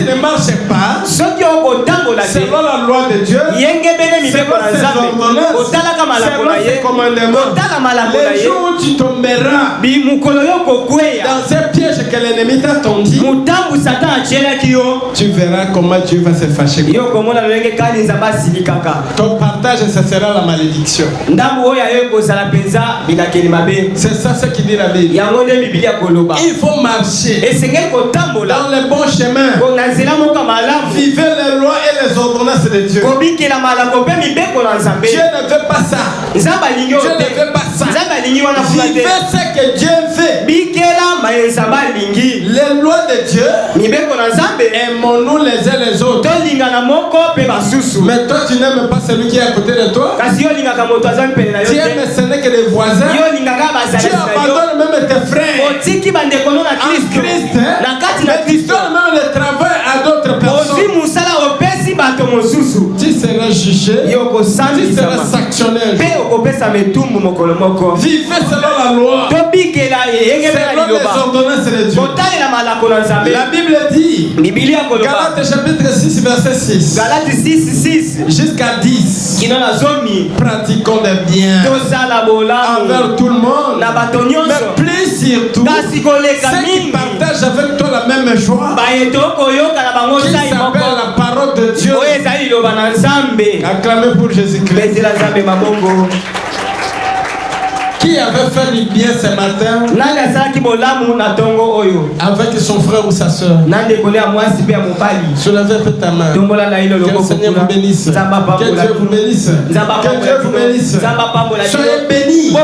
tu ne marches pas selon la loi de Dieu, selon ses ordonnances, selon ses commandements, les jours où tu tomberas dans ces pièges que l'ennemi t'a tendu, tu verras comment Dieu va se fâcher. Ton partage, ce sera la malédiction. C'est ça ce qui dit la Bible. Il faut marcher dans le bon chemin. Vivez les lois et les ordonnances de Dieu. Dieu ne veut pas ça. Dieu ne veut pas ça. Vivez ce que Dieu fait. Les lois de Dieu, aimons-nous les uns les autres. Mais toi, tu n'aimes pas celui qui est à côté de toi. Tu aimes ce n'est que les voisins. Tu abandonnes même tes frères en Christ. Mais tu donnes même le travail à d'autres personnes. Tu seras jugé. Tu seras sanctionné. Vivez selon la loi. Selon les ordonnances de Dieu. La Bible dit, Galates chapitre 6 verset 6 jusqu'à 10, pratiquons le bien envers tout le monde, mais plus surtout ceux qui partagent avec toi la même joie, qui s'appelle la parole de Dieu. Acclamez pour Jésus-Christ. Qui avait fait du bien ce matin avec son frère ou sa soeur? Soulevez ta main. Que le Seigneur vous bénisse. Que Dieu vous bénisse. Que Dieu vous bénisse. Soyez bénis de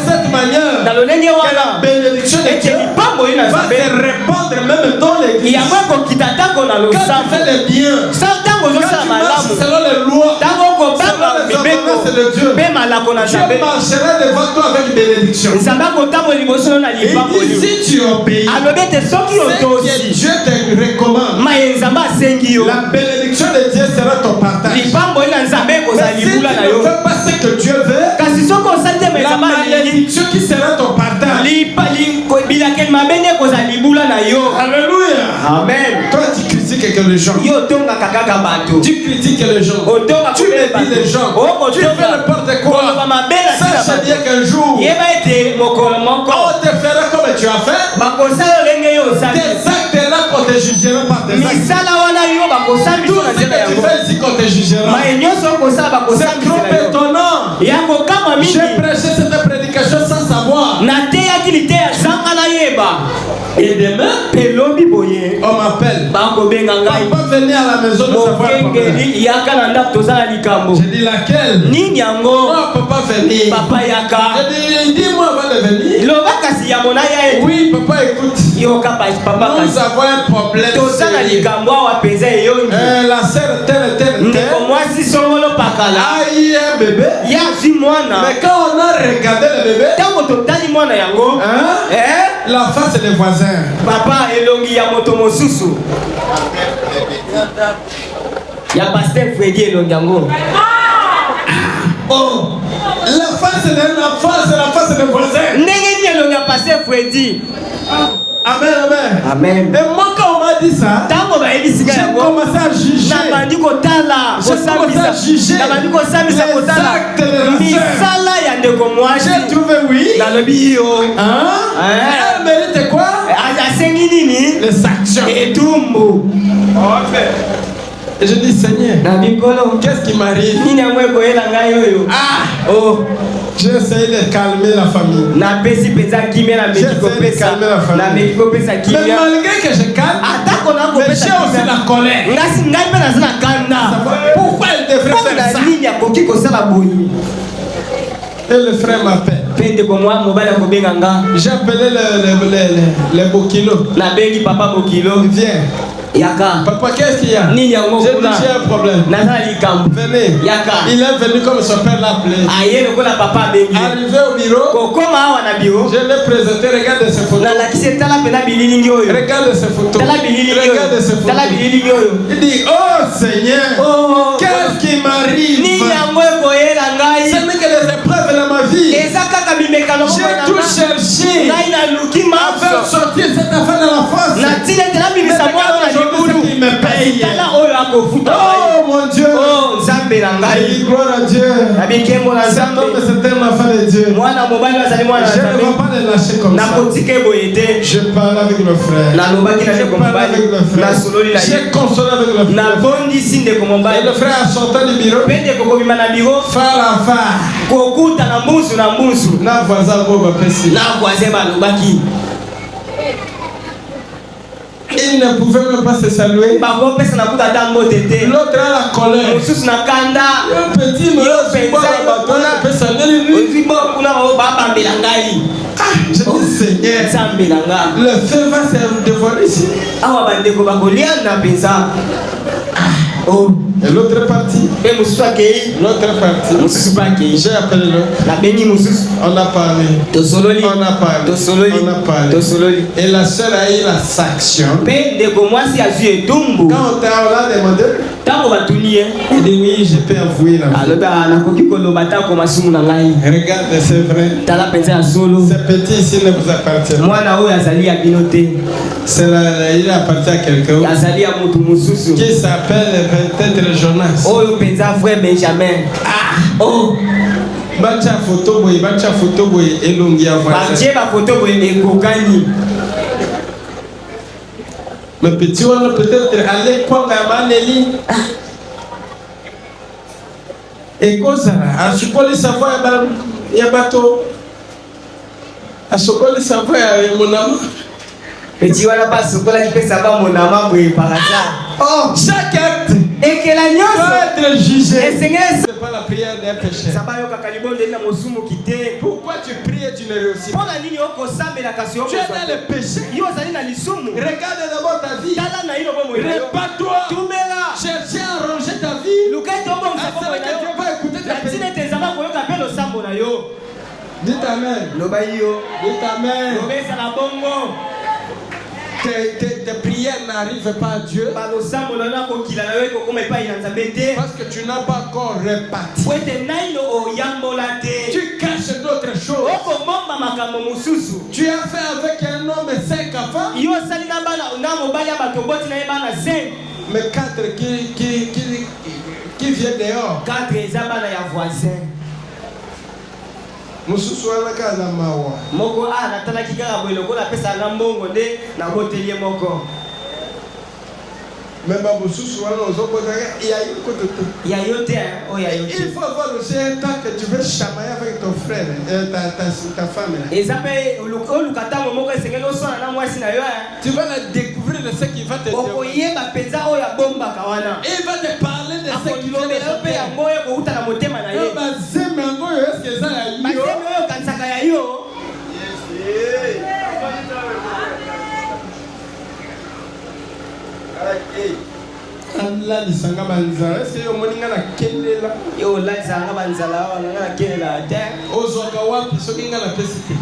cette manière que la bénédiction de Dieu va se répandre même dans l'église. Quand tu fais le bien, quand tu marches selon les lois, selon les ordonnances de Dieu, Dieu marchera devant toi avec bénédiction. Et si tu obéis, c'est que Dieu te recommande. La bénédiction de Dieu sera ton partage. Mais si tu ne fais pas ce que Dieu veut, la malédiction qui sera ton partage. Alléluia. Amen. Toi tu critiques que les gens. Tu critiques les gens. Tu médites les gens. Tu fais n'importe quoi. Sache bien qu'un jour, on te fera comme tu as fait. Tes actes là qu'on te jugera par tes actes. Tout ce que tu fais ici qu'on te jugera. C'est trop étonnant. J'ai prêché cette prédication sans savoir. Et demain, on m'appelle. Papa venez à la maison de savoir j'ai dit laquelle? Oh, papa venir. J'ai dit dis-moi avant de venir. Oui, papa écoute. Nous avons un problème. La sœur telle. Aïe, un bébé. Mais quand on a regardé le bébé, la face des voisins. Papa elongi ya moto mosusu. Ya pasteur Freddy elongi yango. Oh, la face des voisins. Ndenge ni elongi ya pasteur Freddy. Amen. Et moi quand on m'a dit ça, j'ai commencé à juger. J'ai commencé à juger les actes de la sœur. J'ai trouvé oui. Elle mérite quoi? Les sanctions. Et je dis Seigneur, qu'est-ce qui m'arrive? J'ai essayé de calmer la famille. J'ai essayé de calmer la famille. Mais malgré que je calme, j'ai aussi la colère. Pourquoi elle devrait faire ça? Et le frère m'appelle. J'ai appelé les Bokilo. Viens. Papa, qu'est-ce qu'il y a? J'ai dit j'ai un problème. Venez. Il est venu comme son père l'a appelé. Arrivé au bureau, je l'ai présenté. Regarde ces photos. Regarde ces photos. Il dit oh Seigneur, qu'est-ce qui m'arrive? Ce n'est que les épreuves de ma vie. J'ai tout cherché à faire sortir cette affaire de la face. Mais aujourd'hui, ce qui paye. Oh mon Dieu. Oh Nzambe na ngai. Gloire à Dieu. Cet homme c'est un enfant de Dieu. Je ne vais pas le lâcher comme ça. Je parle avec le frère. Je parle avec le frère. J'ai consolé avec le frère. Et le frère a sorti du bureau. Phare à phare. Na voisin boba pesi. Il ne pouvait même pas se saluer. L'autre a la colère. Un petit peut saluer lui. Je dis Seigneur, le feu va se dévoiler ici. Oh. Et l'autre partie. L'autre partie. J'ai appelé l'autre. On a parlé. On a parlé. Et la sœur a eu la sanction. Quand on t'a demandé, il dit oui, je peux avouer la regarde, c'est vrai. Ce petit ici ne vous appartient pas. Il appartient à quelqu'un qui s'appelle peut-être Jonas. Oh, frère Benjamin. Oh. Bacha photo boy elongi avoir. Le petit on peut-être aller quoi Maneli. Et quoi ça? À ce qu'on le savoir il y a bateau. À ce qu'on le savoir mon amour. Petit wala pas ce qu'on a fait savoir mon amour par hasard. Oh, chaque acte et que la doit être jugé. C'est pas la prière d'un péché. Pourquoi tu pries et tu ne réussis pas? Tu es dans le péché. Regarde d'abord ta vie. Répare-toi. Cherche à arranger ta vie. Afin que Dieu va écouter ta prière. Dis amen. Dis amen. Tes prières n'arrivent pas à Dieu parce que tu n'as pas encore reparti. Tu caches d'autres choses. Tu as fait avec un homme 5 enfants, mais 4 qui viennent dehors. 4 voisins. Mususu wana na mawa. Moko natala kikaka boye lokola pesa na mbongo nde na hotelier moko. Même Mususu wana ozokota il y a une côté. Il y a yote oh ya yote. Il faut avoir aussi un temps que tu veux chamailler avec ton frère ta femme là. Et ça paye lukata moko esengelo sona na mwasi na yo. Tu vas la découvrir de ce qui va te dire. Okoyeba penza o ya bomba kawana. Il va te parler de ce qui va te dire. Pe ya moyo ko uta na motema na ye. Ba zeme ngoyo est-ce que ça ya yo? Ba zeme oyo kansaka ya yo. Yes. Allah lisanga banzala est-ce que yo moninga na kelela yo la lisanga banzala wana na kelela te ozoka wapi soki nga na pesite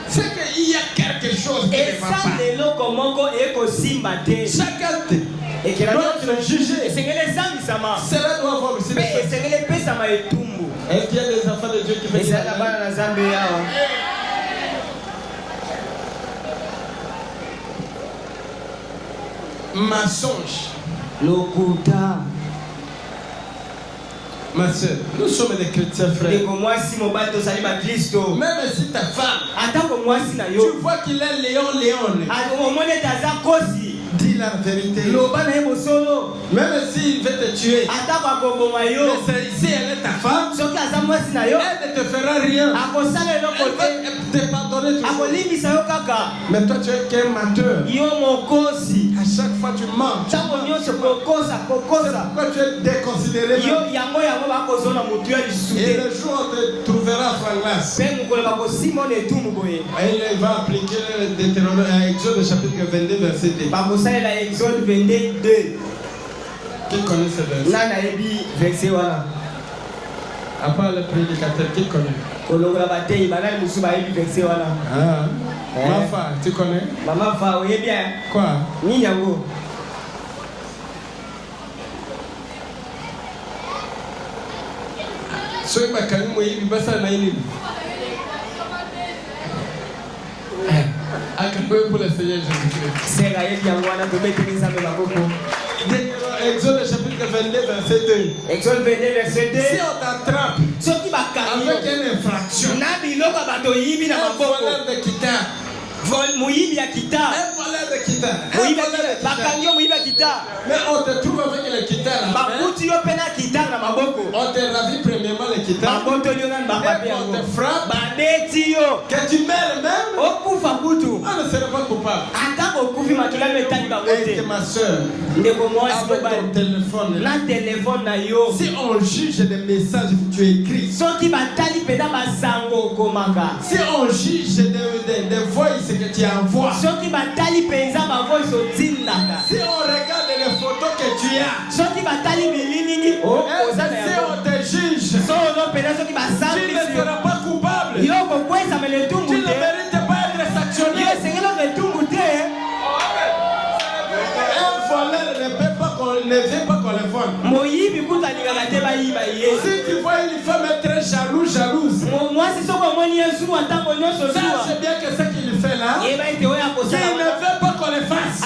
c'est qu'il y a quelque chose qui ne va pas et ça loko moko eko simba te chacun et que la doit juger et c'est que les hommes sama cela doit avoir aussi mais c'est que les pesa ma etumbu est-ce qu'il y a des enfants de Dieu qui veulent ça la bana na Zambia yawa mensonge lokuta. Ma soeur, nous sommes des chrétiens frères. Même si ta femme, tu vois qu'il est léon. Dis la vérité. Même s'il veut te tuer, mais si elle est ta femme, elle ne te fera rien. Elle va te pardonner tout. Mais toi tu es qu'un menteur. À chaque fois tu mens. Pourquoi tu es déconsidéré? Et le jour on te trouvera franglas. Et il va appliquer Exode chapitre 22 verset 2. Qui connaît ce verset? À part le prédicateur, qui connaît? Ma femme, tu connais? Maman fa, oui bien. Quoi? Ni yango. Soy bakani mo yibi basa na yini. Acclamez pour le Seigneur Jésus-Christ. Exode chapitre 22, verset 2. Exode 22, verset 2. Si on t'attrape avec une infraction, un voleur de guitare, muibi ya guitare. Un voleur de guitare. Mais on te trouve avec le guitare. On te ravit premièrement le guitare. On te frappe. Que tu meurs même. On ne sera pas coupable. Et ma soeur, avec ton téléphone, si on juge des messages que tu écris, si on juge des voices que tu envoies, si on regarde les photos que tu as, si on te juge, tu ne seras pas coupable. Tu ne mérites pas être sanctionné. Un voleur ne veut pas qu'on le vole. Si tu vois une femme être jalouse, sache bien que ce qu'il fait là, il ne veut pas qu'on le fasse.